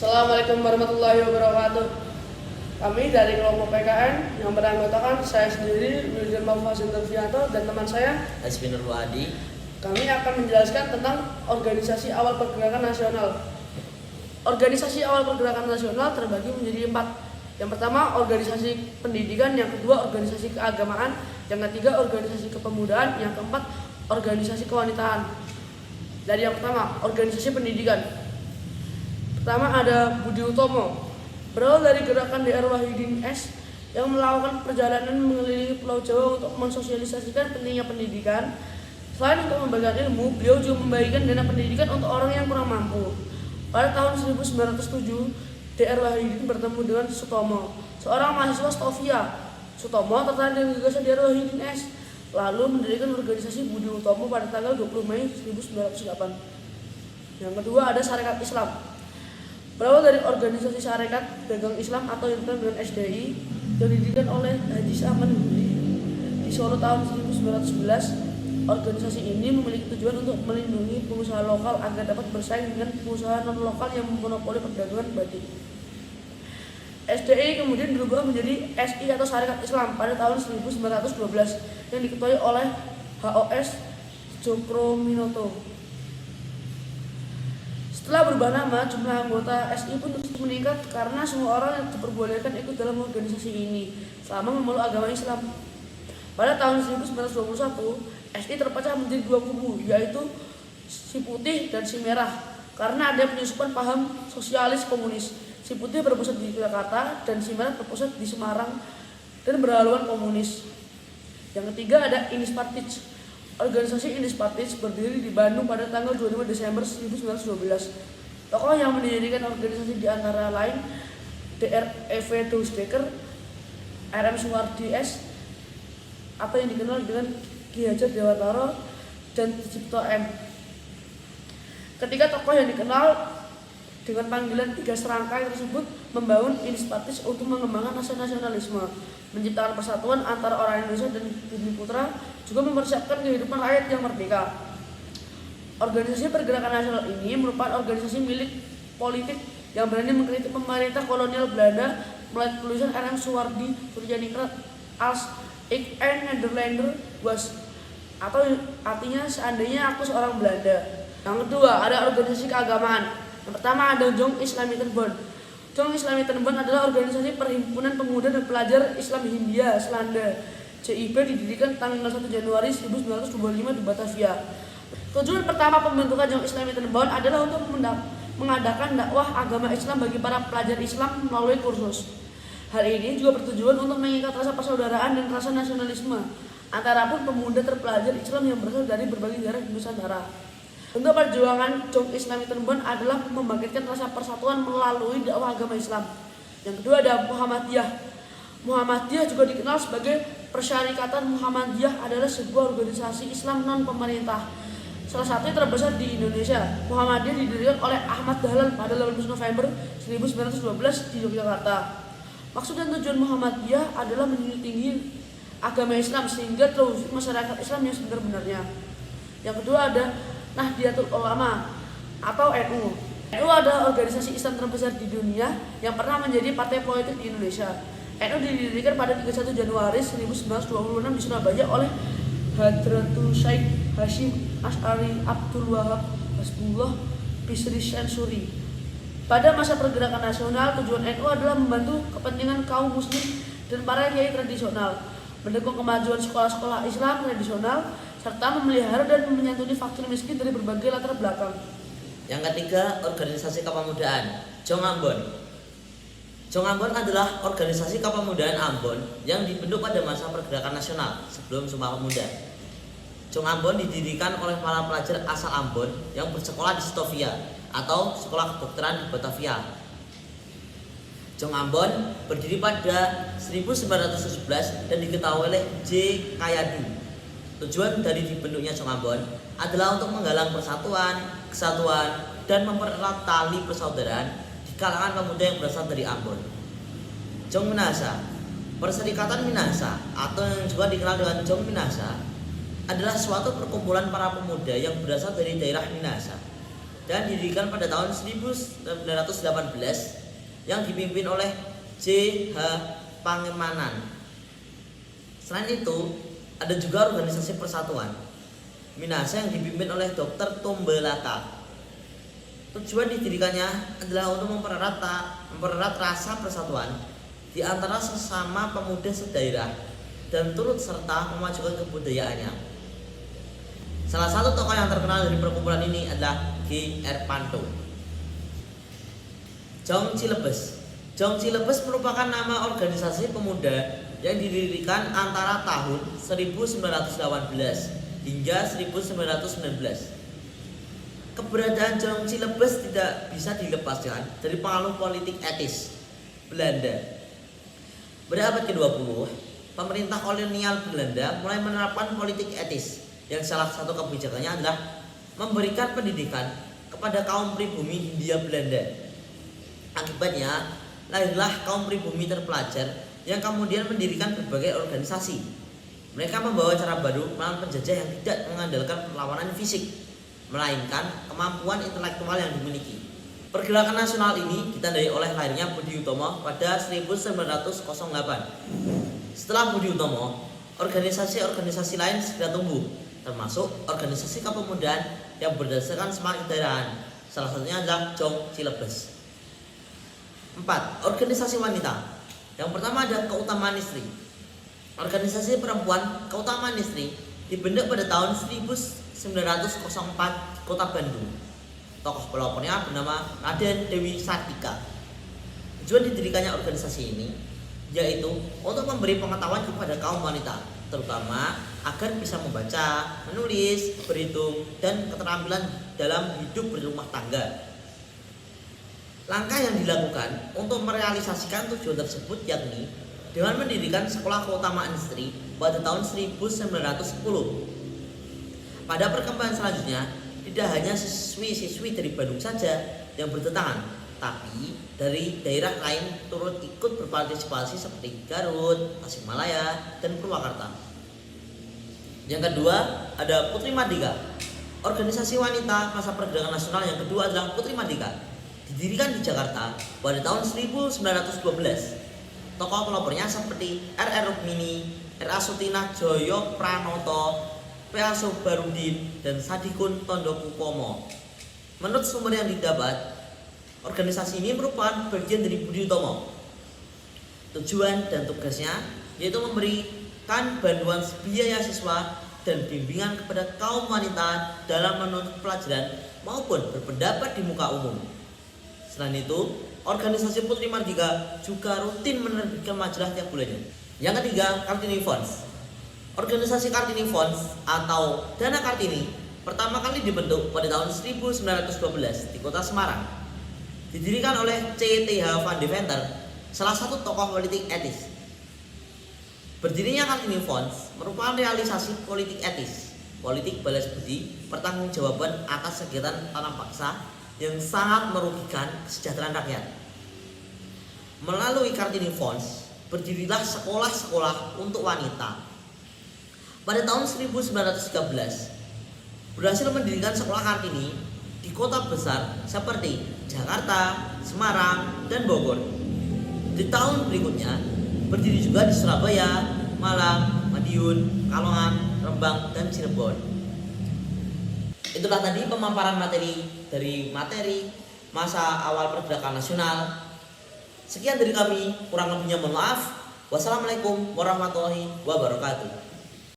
Assalamualaikum warahmatullahi wabarakatuh. Kami dari kelompok PKN yang beranggotakan saya sendiri, Mirjan Mafazin Terfianto, dan teman saya Hasbinur Wadi. Kami akan menjelaskan tentang organisasi awal pergerakan nasional. Organisasi awal pergerakan nasional terbagi menjadi 4. Yang pertama, organisasi pendidikan. Yang kedua, organisasi keagamaan. Yang ketiga, organisasi kepemudaan. Yang keempat, organisasi kewanitaan. Dari yang pertama, organisasi pendidikan. Pertama ada Budi Utomo, berawal dari gerakan DR Wahidin S yang melakukan perjalanan mengelilingi Pulau Jawa untuk mensosialisasikan pentingnya pendidikan. Selain untuk membagikan ilmu, beliau juga membagikan dana pendidikan untuk orang yang kurang mampu. Pada tahun 1907, DR Wahidin bertemu dengan Sutomo, seorang mahasiswa Stovia. Sutomo tertarik dengan gagasan DR Wahidin S, lalu mendirikan organisasi Budi Utomo pada tanggal 20 Mei 1908. Yang kedua ada Sarekat Islam. Berawal dari organisasi Sarekat Dagang Islam atau yang dikenal dengan SDI yang didirikan oleh Haji Saman Hudi di Solo tahun 1911. Organisasi ini memiliki tujuan untuk melindungi pengusaha lokal agar dapat bersaing dengan pengusaha non-lokal yang memonopoli perdagangan batik. SDI kemudian berubah menjadi SI atau Sarekat Islam pada tahun 1912 yang diketuai oleh HOS Cokroaminoto. Setelah berubah nama, jumlah anggota SI pun terus meningkat karena semua orang yang diperbolehkan ikut dalam organisasi ini selama memeluk agama Islam. Pada tahun 1921, SI terpecah menjadi 2 kubu, yaitu si putih dan si merah, karena ada penyusupan paham sosialis komunis. Si putih berpusat di Jakarta dan si merah berpusat di Semarang dan berhaluan komunis. Yang ketiga ada Unispartij. Organisasi Unispartij berdiri di Bandung pada tanggal 25 Desember 1912. Tokoh yang mendirikan organisasi di antara lain Dr. E.V. Dousdeker, R.M. Suwardi S, atau yang dikenal dengan Ki Hajar Dewantara, dan Cipto M. Ketiga tokoh yang dikenal dengan panggilan 3 serangkai tersebut membangun Unispartij untuk mengembangkan rasa nasionalisme, menciptakan persatuan antara orang Indonesia dan Bumi Putra, juga mempersiapkan kehidupan rakyat yang merdeka. Organisasi pergerakan nasional ini merupakan organisasi milik politik yang berani mengkritik pemerintah kolonial Belanda melalui tulisan R.M. Suwardi Suryaningrat als Ik een Nederlander was, atau artinya seandainya aku seorang Belanda. Yang kedua ada organisasi keagamaan. Yang pertama ada Jong Islamitenbond. Jong Islamitenbond adalah organisasi perhimpunan pemuda dan pelajar Islam Hindia Selanda. JIB didirikan tanggal 1 Januari 1925 di Batavia. Tujuan pertama pembentukan Jong Islamitenbond adalah untuk mengadakan dakwah agama Islam bagi para pelajar Islam melalui kursus. Hal ini juga bertujuan untuk mengikat rasa persaudaraan dan rasa nasionalisme antara pun pemuda terpelajar Islam yang berasal dari berbagai daerah di Nusantara. Untuk perjuangan Jong Islamitenbond adalah membangkitkan rasa persatuan melalui dakwah agama Islam. Yang kedua ada Muhammadiyah. Muhammadiyah juga dikenal sebagai Persyarikatan Muhammadiyah, adalah sebuah organisasi Islam non-pemerintah, salah satu yang terbesar di Indonesia. Muhammadiyah didirikan oleh Ahmad Dahlan pada 18 November 1912 di Yogyakarta. Maksud dan tujuan Muhammadiyah adalah menjunjung tinggi agama Islam sehingga terwujud masyarakat Islam yang sebenar-benarnya. Yang kedua ada Nahdlatul Ulama atau NU. NU adalah organisasi Islam terbesar di dunia yang pernah menjadi partai politik di Indonesia. NU didirikan pada 31 Januari 1926 di Surabaya oleh Hadratul Syekh Hasyim Asy'ari Abdul Wahab Hasbullah Bisri Syensuri. Pada masa pergerakan nasional, tujuan NU adalah membantu kepentingan kaum muslim dan para kiai tradisional, mendukung kemajuan sekolah-sekolah Islam tradisional, serta memelihara dan menyantuni fakir miskin dari berbagai latar belakang. Yang ketiga, organisasi kepemudaan, Jong Ambon. Jong Ambon adalah organisasi kepemudaan Ambon yang dibentuk pada masa pergerakan nasional sebelum Sumpah Pemuda. Jong Ambon didirikan oleh para pelajar asal Ambon yang bersekolah di Stovia atau sekolah kedokteran di Batavia. Jong Ambon berdiri pada 1911 dan diketahui oleh J. Kayadu. Tujuan dari dibentuknya Jong Ambon adalah untuk menggalang persatuan, kesatuan, dan mempererat tali persaudaraan di kalangan pemuda yang berasal dari Ambon. Jong Minasa, Perserikatan Minasa atau yang juga dikenal dengan Jong Minasa adalah suatu perkumpulan para pemuda yang berasal dari daerah Minasa. dan didirikan pada tahun 1918 yang dipimpin oleh J. H. Pangemanan. Selain itu, ada juga organisasi persatuan Minahasa yang dipimpin oleh Dr. Tombelaka. Tujuan didirikannya adalah untuk mempererat rasa persatuan di antara sesama pemuda sedaerah dan turut serta memajukan kebudayaannya. Salah satu tokoh yang terkenal dari perkumpulan ini adalah G. R. Panto. Jong Cilebes. Jong Cilebes merupakan nama organisasi pemuda yang didirikan antara tahun 1918 hingga 1919. Keberadaan Jong Cilebes tidak bisa dilepaskan dari pengaruh politik etis Belanda. Pada abad ke-20, pemerintah kolonial Belanda mulai menerapkan politik etis yang salah satu kebijakannya adalah memberikan pendidikan kepada kaum pribumi Hindia Belanda. Akibatnya, lahirlah kaum pribumi terpelajar yang kemudian mendirikan berbagai organisasi. Mereka membawa cara baru melawan penjajah yang tidak mengandalkan perlawanan fisik, melainkan kemampuan intelektual yang dimiliki. Pergerakan nasional ini ditandai oleh lahirnya Budi Utomo pada 1908. Setelah Budi Utomo, organisasi-organisasi lain segera tumbuh, termasuk organisasi kepemudaan yang berdasarkan semangat kedaerahan. Salah satunya adalah Jong Cilebes. 4. Organisasi wanita. Yang pertama ada Keutamaan Istri. Organisasi perempuan Keutamaan Istri dibentuk pada tahun 1904 Kota Bandung. Tokoh pelopornya bernama Raden Dewi Sartika. Tujuan didirikannya organisasi ini yaitu untuk memberi pengetahuan kepada kaum wanita, terutama agar bisa membaca, menulis, berhitung, dan keterampilan dalam hidup berumah tangga. Langkah yang dilakukan untuk merealisasikan tujuan tersebut yakni dengan mendirikan Sekolah Keutamaan Istri pada tahun 1910. Pada perkembangan selanjutnya, tidak hanya siswi-siswi dari Bandung saja yang berdatangan, tapi dari daerah lain turut ikut berpartisipasi seperti Garut, Tasikmalaya, dan Purwakarta. Yang kedua, ada Putri Mardika. Organisasi wanita masa pergerakan nasional yang kedua adalah Putri Mardika. Didirikan di Jakarta pada tahun 1912. Tokoh pelopornya seperti R.R. Rukmini, R.A. Sutina Joyo Pranoto, P.A. Sobarudin, dan Sadikun Tondokupomo. Menurut sumber yang didapat, organisasi ini merupakan bagian dari Budi Utomo. Tujuan dan tugasnya yaitu memberikan bantuan biaya siswa dan bimbingan kepada kaum wanita dalam menuntut pelajaran maupun berpendapat di muka umum. Selain itu, organisasi Putri Mardika juga rutin menerbitkan majalah tiap bulannya. Yang ketiga, Kartini Fonds. Organisasi Kartini Fonds atau Dana Kartini pertama kali dibentuk pada tahun 1912 di Kota Semarang. Didirikan oleh C.T.H. Van Deventer, salah satu tokoh politik etis. Berdirinya Kartini Fonds merupakan realisasi politik etis, politik balas budi, pertanggungjawaban atas kegiatan tanam paksa yang sangat merugikan kesejahteraan rakyat. Melalui Kartini Fonds, berdirilah sekolah-sekolah untuk wanita. Pada tahun 1913, berhasil mendirikan sekolah Kartini di kota besar seperti Jakarta, Semarang, dan Bogor. Di tahun berikutnya, berdiri juga di Surabaya, Malang, Madiun, Kalongan, Rembang, dan Cirebon. Itulah tadi pemaparan materi masa awal pergerakan nasional. Sekian dari kami, kurang lebihnya mohon maaf. Wassalamualaikum warahmatullahi wabarakatuh.